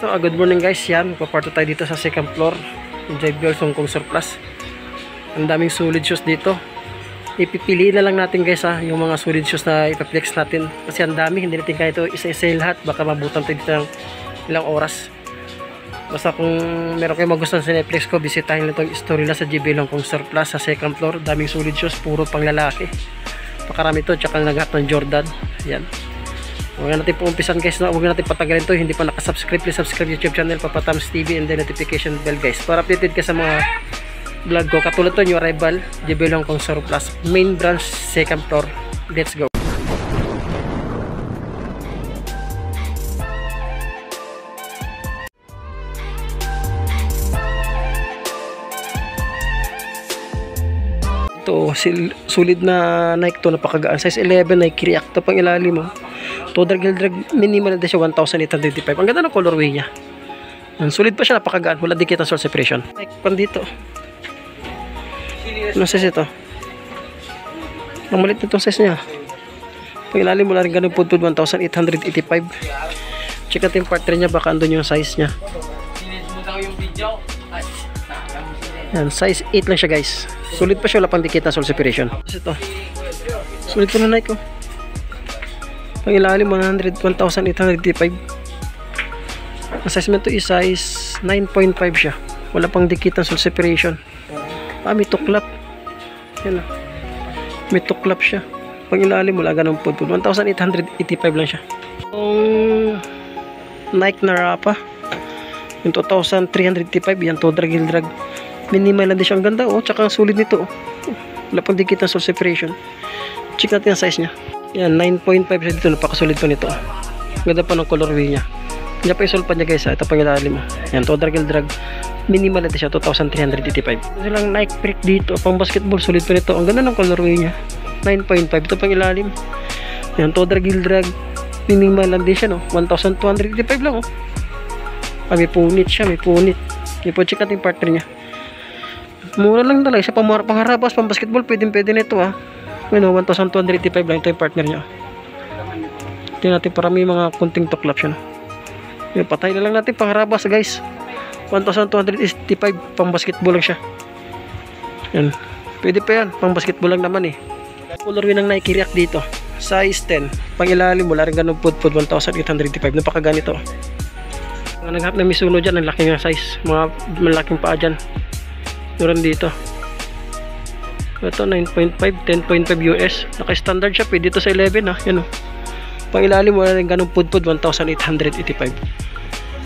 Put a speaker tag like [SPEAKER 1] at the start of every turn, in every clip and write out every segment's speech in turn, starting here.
[SPEAKER 1] So good morning guys, yan, paparto tayo dito sa second floor yung JBL Hong Kong Surplus. Ang daming solid shoes dito. Ipipiliin na lang natin guys yung mga solid shoes na ipaplex natin kasi ang dami, hindi natin kaya ito isa-isa lahat, baka mabutan tayo dito ng ilang oras. Basta kung meron kayo magustuhan sa Netflix ko, bisitahin lang itong story lang sa JBL Hong Kong Surplus sa second floor. Daming solid shoes, puro pang lalaki, pakarami to, tsaka lahat ng Jordan. Yan, huwag natin po umpisan guys, huwag natin patagalin to. Hindi pa nakasubscribe, please subscribe YouTube channel Papa Tams TV and the notification bell guys, para updated ka sa mga vlog ko. Katulad to, new arrival JBL Hong Kong Surplus main branch second floor. Let's go. Ito, sulit na Nike to, napakagaan. Size 11 Nike React to pang ilalim mo. To drag minimal na siya 1,855. Ang ganda ng colorway niya. Sulit pa siya, napakagaan. Wala dikit ang sole separation. Nike pan dito. Ano size ito? Ang malit nitong size niya. Pang ilalim mo na rin ganun po 1,885. Check natin yung part 3 niya, baka andun yung size niya. Yan, size 8 lang siya guys. Sulit pa siya, wala pang dikit na sole separation. Ito, sulit ko na Nike ko. Pang ilalim 1,885. Ang size mo ito is size 9.5 siya. Wala pang dikit na sole separation. May tuklap. Yan na, may tuklap siya. Pang ilalim wala ganun po. 1,885 lang siya. Yung Nike na Rappa, yung 2,385. Yan to, drag. Minimal lang din siya. Ang ganda tsaka ang sulit nito wala pang dikit ng sole separation. Check natin ang size nya. Yan, 9.5 siya dito. Napakasulit pa nito. Ganda pa ng colorway nya. Yan pa yung sole pa nya guys. Ito pang ilalim. Yan, to drag. Minimal lang din siya. 2,385. Ito lang Nike Prick dito. Pang basketball, sulit pa nito. Ang ganda ng colorway nya. 9.5. Ito pang ilalim. Yan, to drag. Minimal lang din siya 1,285 lang may punit siya. May punit. Check natin yung partner nya. Mura lang talaga siya, pangharabas, pang basketball, pwede nito 1,285 lang. Ito yung partner niya. Tingnan natin para may mga kunting tuklap siya yung patay na lang natin pangharabas guys. 1,285 pang basketball lang siya. Yan, pwede pa yan, pang basketball lang naman colorway ng Nike React dito, size 10. Pang ilalim wala rin ganun pudpud, 1,885. Napakaganito. Ang naghanap na Mizuno dyan, ang laking size, mga malaking paa dyan. Meron dito. Ito 9.5, 10.5 US. Naka-standard siya, pwede dito sa 11 Yan Pang ilalim wala rin ganung pudpud, 1,885.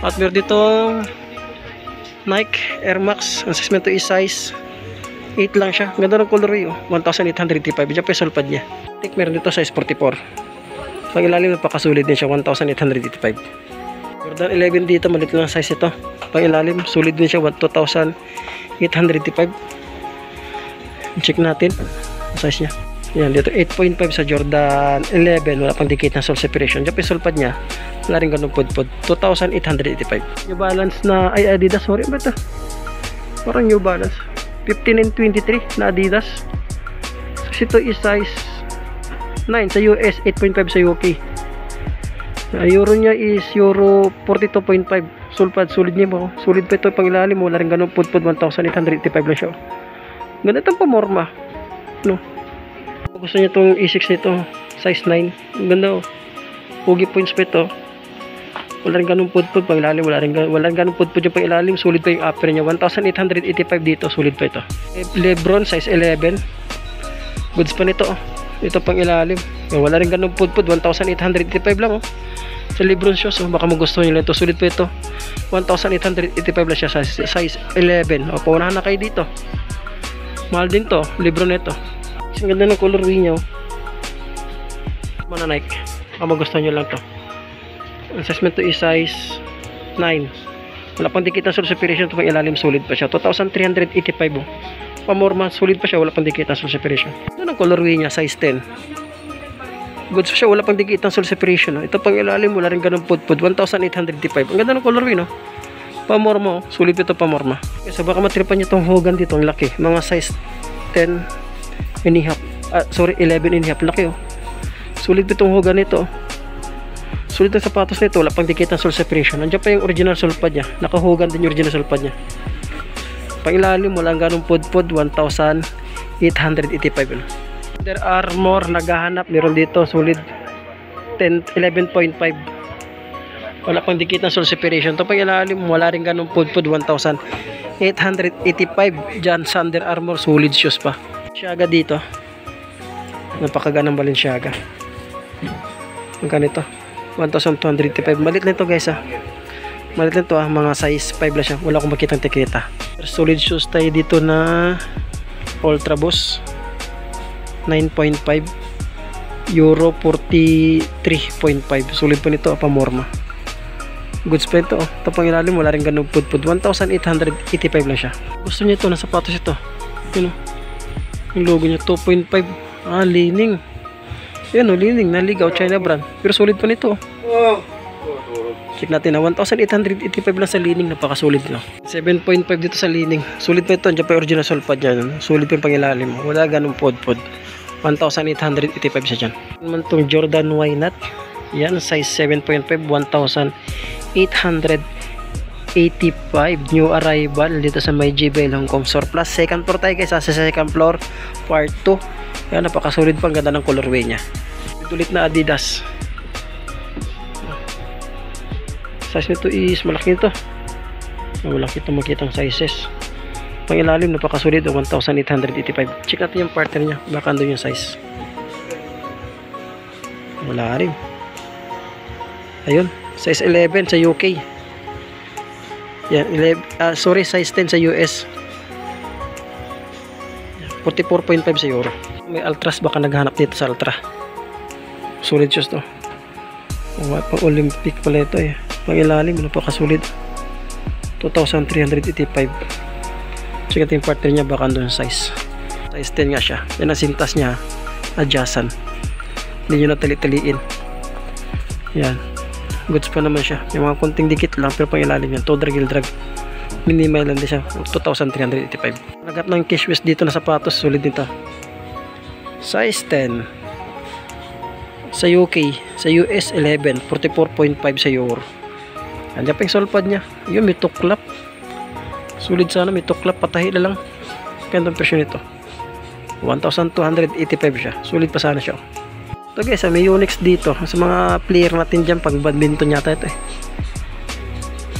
[SPEAKER 1] At meron dito Nike Air Max. Ang size nito is size 8 lang siya. Ganda ng colorway 1,885. Diyan pa yung sulpad niya. Meron dito size 44. Pang ilalim napakasulit din siya, 1,885. Jordan 11 dito, malit lang size ito. Pang ilalim, sulit din siya, 2,885. Check natin ang size niya. Yan, dito 8.5 sa Jordan 11. Wala pang dikit na sole separation. Diyan pa yung sulpad niya, wala rin ganun pudpud, 2,885. New Balance na, Adidas, sorry ba ito? Parang New Balance 15 and 23 na Adidas. So ito is size 9 sa US, 8.5 sa UK. Euro niya is Euro 42.5. Sulpad, sulit niya mo. Sulit pa ito pang ilalim mo. Wala rin ganun pudpud, 1,885 lang siya. Ganda itong pamorma. Gusto niya itong E6 nito, size 9. Ganda Pugi points pa ito. Wala rin ganun pudpud pang ilalim. Wala rin ganun pudpud yung pang ilalim. Sulit pa yung upper niya. 1,885 dito. Sulit pa ito. Lebron, size 11. Goods pa nito Ito pang ilalim. Wala rin ganun pudpud, 1,885 lang sa Lebron shoes. Baka magustuhan nyo lang ito. Sulit pa ito, 1,885 lang siya, size 11. Paunahan na kayo dito. Mahal din to, Lebron nito. Ang ganda ng colorway niya Mana Nike. Magustuhan nyo lang to. Ang size nito is size 9. Wala pang dikit na sole separation. Ito pang ilalim, sulit pa siya, 2,385 Pamorma, sulit pa siya, wala pang dikit na sole separation. Ito ang colorway niya, size 10. Goods siya, wala pang dikit ng sole separation Ito pang ilalim, wala rin ganun pudpud, 1,885. Ang ganda ng colorway Pamorma sulit ito pamorma. So baka matripan niyo itong Hogan dito, ang laki. Mga size 10 and a half. Sorry, 11 and a half. Laki Sulit itong Hogan nito. Sulit ang sapatos nito, wala pang dikit ng sole separation. Nandiyan pa yung original sole pad niya. Nakahugan din yung original sole pad niya. Pang ilalim, walang ganong pudpud, 1,885. Under Armour, naghahanap, meron dito, solid 11.5. Wala pang dikit ng sole separation. Ito pang ilalim, wala rin ganong pudpud, 1,885. Dyan sa Under Armour, solid shoes pa. Balenciaga dito. Napakaganang Balenciaga. Ang ganito. 1,285. Malit lang ito guys ha. Malit lang ito ha. Mga size 5 lang siya. Wala akong makitang tikita. Solid shoes tayo dito na Ultra Boost 9.5 Euro 43.5. Solid pa nito. Pamorma. Goods pa ito. Ito pang ilalim. Wala rin ganun pudpud. 1,885 lang siya. Gusto niyo ito. Na sapatos ito. Yun o. Yung logo niya. 2.5. Lining. Yan o, lining, naligaw, China brand. Pero solid pa nito. Check natin na, 1,885 lang sa lining, napakasulit no. 7.5 dito sa lining. Solid pa ito, dyan pa yung original sole pad dyan. Solid pa yung pangilalim. Wala ganong pod-pod. 1,885 siya dyan. Naman itong Jordan Y Nut. Yan, size 7.5, 1,885. New arrival dito sa may JBL Hong Kong Surplus. Second floor tayo guys, sa second floor, part 2. Yan, napakasulit pa, ang ganda ng colorway niya. Ulit na Adidas. Size nito is malaki nito. Malaki ito makita ang sizes. Pang ilalim, napakasulit, 1,885. Check natin yung partner niya, baka andun yung size. Wala rin. Ayun, size 11 sa UK. Yan, size 10 sa US. 44.5 sa Euro. May Ultras, baka naghanap dito sa Ultra. Solid shoes to. Pang Olympic pala ito eh. Pang ilalim, napakasulit. 2,385. Check natin yung partner niya, baka andun size. Size 10 nga siya. Yan ang sintas niya. Adjacent. Hindi nyo natali-taliin. Yan. Goods pa naman siya. Yung mga konting dikit lang, pero pang ilalim yan. Drag. Minimal lang din siya. 2,385. Nagap ng cash west dito na sapatos. Solid dito. Size 10 sa UK, sa US 11, 44.5 sa Euro. Andiyan pa yung sole pad niya. Yun, may tuklap. Solid sana, may tuklap, patahi na lang. Gandang presyo nito. 1,285 siya. Solid pa sana siya. Ito guys, may Yonex dito. Sa mga player natin dyan, pag badminton yata ito eh.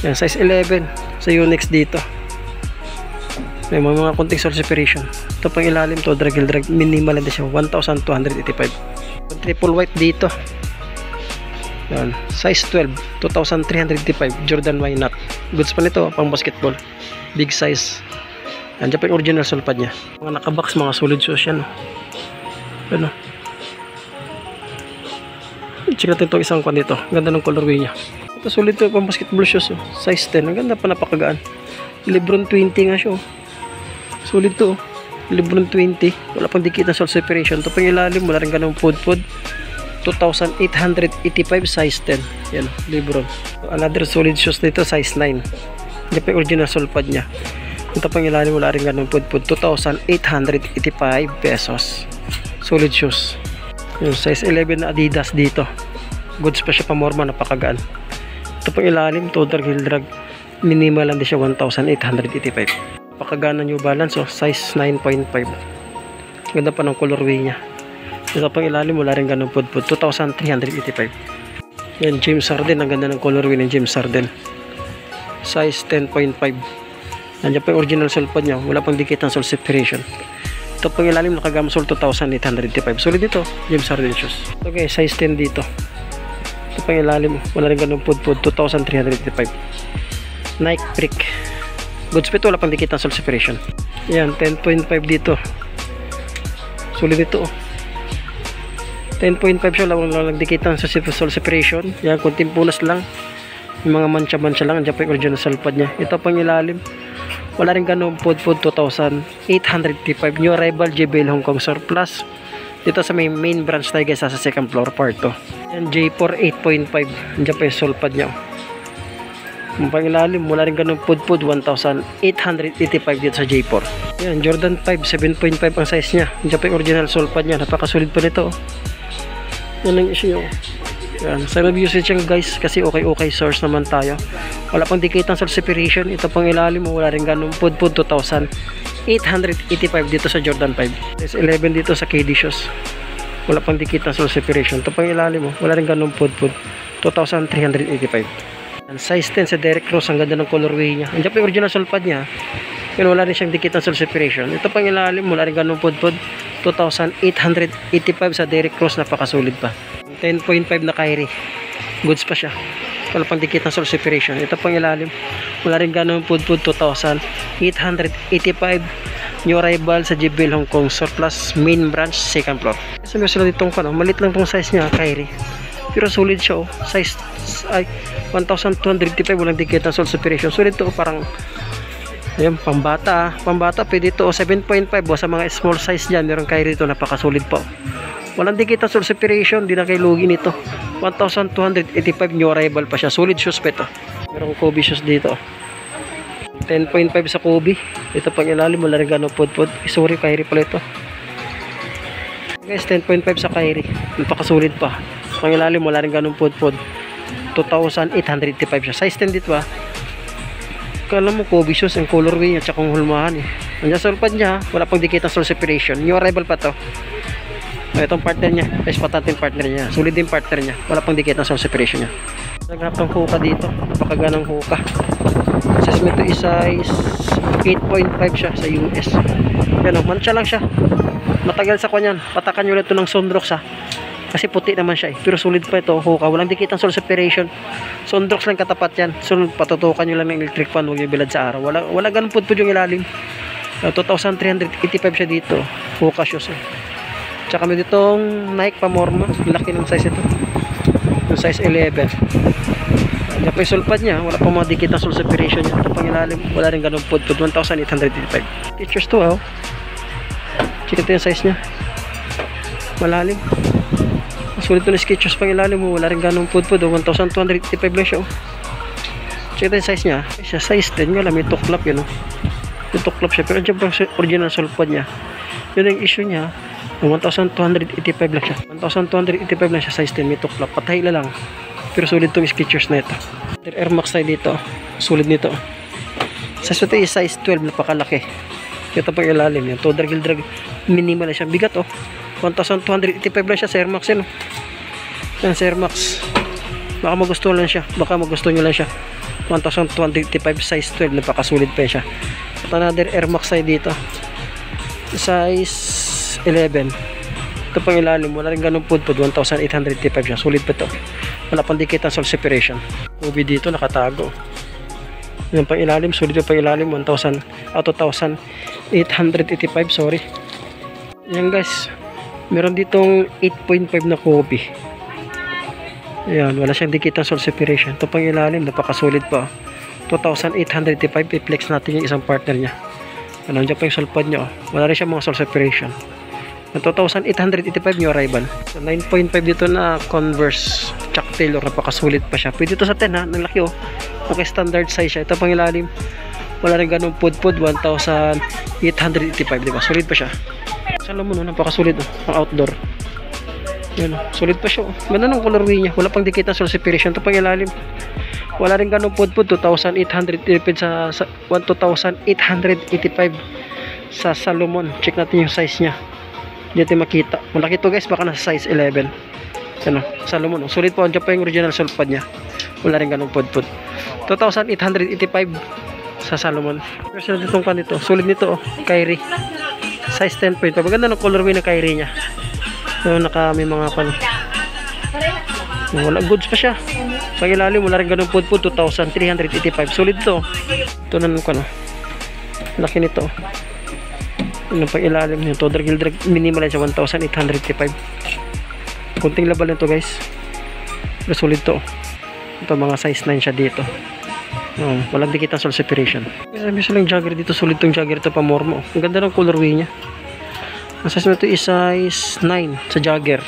[SPEAKER 1] Yan, size 11 sa Yonex dito. May mga konting sole separation. Ito pang ilalim to, drag, minimal lang siya, 1,285. Triple white dito. Yan, size 12, 2,385, Jordan Y Nut. Goods pa nito, pang basketball. Big size. Nandiyan pa yung original sole pad niya. Mga nakabox, mga solid shoes yan. Ano? Check natin itong isang kwan dito. Ganda ng colorway niya. Ito solid to, pang basketball shoes. Size 10, ang ganda pa, napakagaan. Lebron 20 nga siya. Solid to. Lebron 20. Wala pang dikit na sole separation. Ito pang ilalim. Wala rin ganong pod-pod. 2,885 size 10. Yan. Lebron. Another solid shoes dito. Size 9. Hindi pa yung original sole pad niya. Ito pang ilalim. Wala rin ganong pod-pod. 2,885 pesos. Solid shoes. Yung size 11 na Adidas dito. Goods pa siya, pamorma. Napakagaan. Ito pang ilalim. Total heel drag. Minimal lang din siya. 1,885. Napakagana New Balance, size 9.5. Ganda pa ng colorway niya. Ito pang ilalim, wala rin ganun pudpud. 2,385. Yan, James Harden. Ang ganda ng colorway ng James Harden. Size 10.5. Nandiyan pa yung original sole pad niya. Wala pang dikit ng sole separation. Ito pang ilalim, nakagamsol 2,885. Solid dito, James Harden shoes. Okay, size 10 dito. Ito pang ilalim, wala rin ganun pudpud. 2,385. Nike Brick. Goods pa ito, wala pang dikit ng sole separation. Yan, 10.5 dito. Solid ito. 10.5 siya, wala lang dikit ng sole separation. Yan, kunting punas lang. Yung mga mancha-mancha lang. Andiyan pa yung original sole pad niya. Ito pang ilalim. Wala rin ganun pod-pod, 2,855. New arrival, JBL Hong Kong Surplus. Dito sa main branch tayo guys, sa second floor part 2. Yan, J4 8.5. Andiyan pa yung sole pad niya. Yung pangilalim, wala rin ganun pod-pod, 1,885 dito sa J4. Yan, Jordan 5, 7.5 ang size niya. Diyan pa yung original sole pad niya. Napakasulit pa nito. Yan ang issue. Yan. Sa review usage yan guys, kasi okay source naman tayo. Wala pang dikit ng source separation. Ito pang ilalim mo, wala rin ganun. Pudpud 2,885 dito sa Jordan 5. There's 11 dito sa KD shoes. Wala pang dikit ng source separation. Ito pang ilalim mo, wala rin ganun. Pudpud 2,385. Yan. Size 10 sa Derek Rose. Ang ganda ng colorway niya. Andiyan pa yung original sole pad niya. Pero wala rin siyang dikit ng source separation. Ito pang ilalim, wala rin ganun. Pudpud 2,885 sa Derek Rose. Napakasulit pa. 10.5 na Kyrie. Goods pa siya. Wala pang dikit ng source separation. Ito pang ilalim. Wala rin ganun. Pudpud 2,885. New arrival sa JBL Hong Kong surplus main branch second floor. Kasi may sila ditong malit lang tong size niya Kyrie. Pero solid siya oh. Size ay 1,285. Walang dikit ng source separation. Solid to parang ayun, pambata. Pambata pwede ito 7.5 sa mga small size dyan. Meron Kyrie ito. Napakasolid po. Walang dikit ng source separation, di na kayo lugi nito. 1,285 new arrival pa siya. Solid shoes pa ito. Merong Kobe shoes dito. 10.5 sa Kobe. Ito pang ilalim, wala rin gano'ng pudpud. Sorry, Kyrie pala ito. Guys, 10.5 sa Kyrie. Napakasulit pa. Pang ilalim, wala rin gano'ng pudpud. 2,885 siya. Size 10 dito ah. Kala mo Kobe shoes, ang colorway niya, tsaka kung hulmahan eh. Nandiyan sa ulpad niya, wala pang dikit ng source separation. New arrival pa to. Itong partner niya, patente partner niya. Sulit din partner niya. Wala pang dikit ng source separation niya. Naghanap ng hookah dito. Napakaganang hookah. Size nito is size 8.5 siya sa US. Yan o, mancha lang siya. Matagal sa kanyan. Patakan nyo ulit ito ng Sunrox ha. Kasi puti naman siya eh. Pero sulit pa ito, hookah. Walang dikit ng source separation. Sunrox lang katapat yan. So patutukan nyo lang ng electric fan. Huwag nyo bilad sa araw. Wala ganun pudpud yung ilalim. 2,385 siya dito. Hookah shoes eh. Tsaka may ditong Nike Pamorma. Laki ng size ito. Yung size 11. Diyan pa yung sulpad niya. Wala pang mga dikit ng source separation niya. Ito pang ilalim. Wala rin ganun pudpud. 1,885. Pictures to oh. Check ito yung size niya. Malalim. Sulit ito na Skechers pang ilalim mo. Wala rin ganun pudpud. 1,285 lang siya oh. Check ito yung size niya. Siya size 10 nga lang. May tuklap yun oh. May tuklap siya. Pero dyan pa original sulpad niya. Yun yung issue niya. 1,285 lang siya. 1,285 lang siya size 10. May tuklap. Patay lang. Pero solid tong Skechers na ito. Air Max tayo dito. Solid nito. Size ito is size 12. Napakalaki. Ito pang ilalim yan. To drag minimal na siya. Bigat oh. 1,285 lang siya sa Air Max yan oh. Yan sa Air Max. Baka magustuhan lang siya. Baka magustuhan nyo lang siya. 1,285 size 12. Napakasolid pa siya. At another Air Max tayo dito. Size 11. Ito pang ilalim, wala rin ganun pudpud. 1,885 siya. Sulit pa ito. Wala pang dikit ng source separation. Kobe dito nakatago. Yung pang ilalim, sulit yung pang ilalim. 2,885, sorry. Yan guys. Meron ditong 8.5 na Kobe. Ayan, wala siyang dikit ng source separation. Ito pang ilalim, napakasulit pa. 2,885. I-flex natin yung isang partner niya. Ano, dyan pa yung sulpad niya. Wala rin siyang mga source separation. 2,885 new arrival. So 9.5 dito na Converse Chuck Taylor. Napakasulit pa siya. Pwede ito sa 10 ha. Nang laki oh. Okay, standard size siya. Ito pang ilalim. Wala rin ganun pudpud. 1,885 diba? Sulit pa siya. Salo mo no. Napakasulit oh. Ang outdoor. Yan oh. Sulit pa siya oh. Ganda ng colorway niya. Wala pang dikit na source separation. Ito pang ilalim. Wala rin ganun pudpud. 2,885 sa 1,885 sa Salomon. Check natin yung size niya. Hindi natin makita. Malaki to guys. Baka nasa size 11. Ano, Salomon. Sulit po. Andiyan pa yung original sulpad niya. Wala rin ganung pudpud. 2,885 sa Salomon. Pero sila ditong kanito. Sulit nito oh. Kyrie. Size 10.5. Maganda ng colorway ng Kyrie niya. So, may mga pan. Wala goods pa siya. Pag ilalim, wala rin ganung pudpud. 2,385. Sulit to. Ito na nung kano. Laki nito. Ano pang ilalim nyo to, drag minimal siya 1,885. Kunting labal nito guys. Pero sulit to. Ito mga size 9 siya dito. Walang dikit ang source separation. May silang jogger dito. Sulit tong jogger ito pa Mormo. Ang ganda ng colorway niya. Ang size nito is size 9 sa jogger.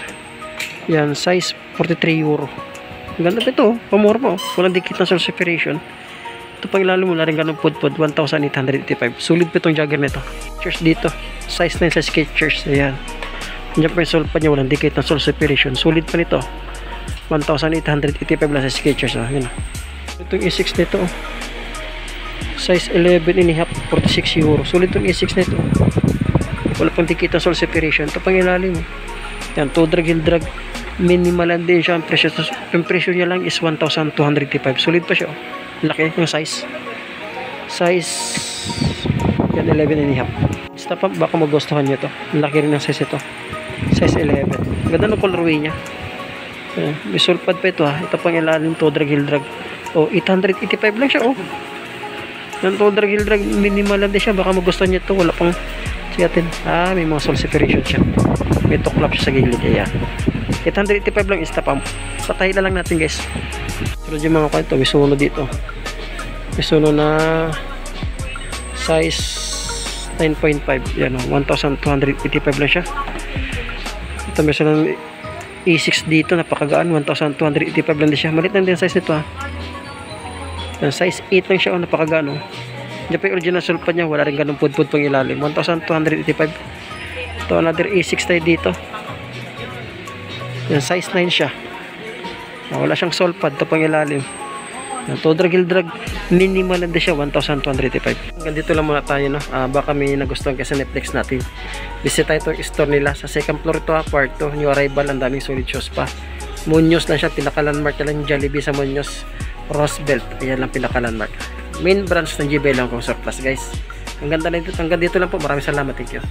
[SPEAKER 1] Yan, size 43 euro. Ang ganda pa ito pa Mormo. Walang dikit ang source separation. Ito pang ilalim mo na rin ganun pudpud. 1,885. Sulit pa itong jogger nito. Skechers dito. Size 9 sa Skechers. Ayan. Diyan pa yung sulpad niya. Walang dikit ng source separation. Sulit pa nito. 1,885 lang sa Skechers. Yun. Itong A6 nito, size 11 and a half, 46 euro. Sulit itong A6 nito. Wala pang dikit ang sole separation. Ito pang ilalim. Yan, toe drag, heel drag. Minimal lang din siya. Ang presyo niya lang is 1,285. Sulit pa siya. Laki yung size. Yan, 11 and a half. Stop up, baka magustuhan nyo to. Laki rin ang size ito. Size 11. Ganda ng colorway niya. Yan, may sulpad pa ito ha. Ito pang ilalim, toe drag, heel drag. 885 lang siya Yung toe drag, heel drag, minimal lang din siya. Baka magustuhan nyo ito. Wala pang sigatin. May mga sole separation siya. May tuklap siya sa gilid. Ayan. 885 lang stop pump. Patay na lang natin guys. Pero yung mga kwento, may suno dito. May suno na size 9.5. Yan 1,285 lang siya. Ito may suno ng A6 dito. Napakagaan. 1,285 lang din siya. Malit lang din size nito ha. Yan, size 8 lang siya. Napakagaan Diyan pa yung original sulpad niya. Wala rin ganun pudpud pang ilalim. 1,285. Ito another A6 tayo dito. Yan, size 9 siya. Wala siyang sulpad. Ito pang ilalim. Yan, toe drag, heel drag. Minimal lang din siya. 1,285. Hanggang dito lang muna tayo. Baka may nagustuhan kasi Netflix natin. Visit tayo itong store nila. Sa second floor ito part 2. New arrival. Ang daming solid shoes pa. Munoz lang siya. Pinaka-landmark na lang yung Jollibee sa Munoz. Roosevelt. Ayan lang pinaka-landmark. Main branch ng GBL lang kung surplus guys. Hanggang dito lang po. Maraming salamat. Thank you.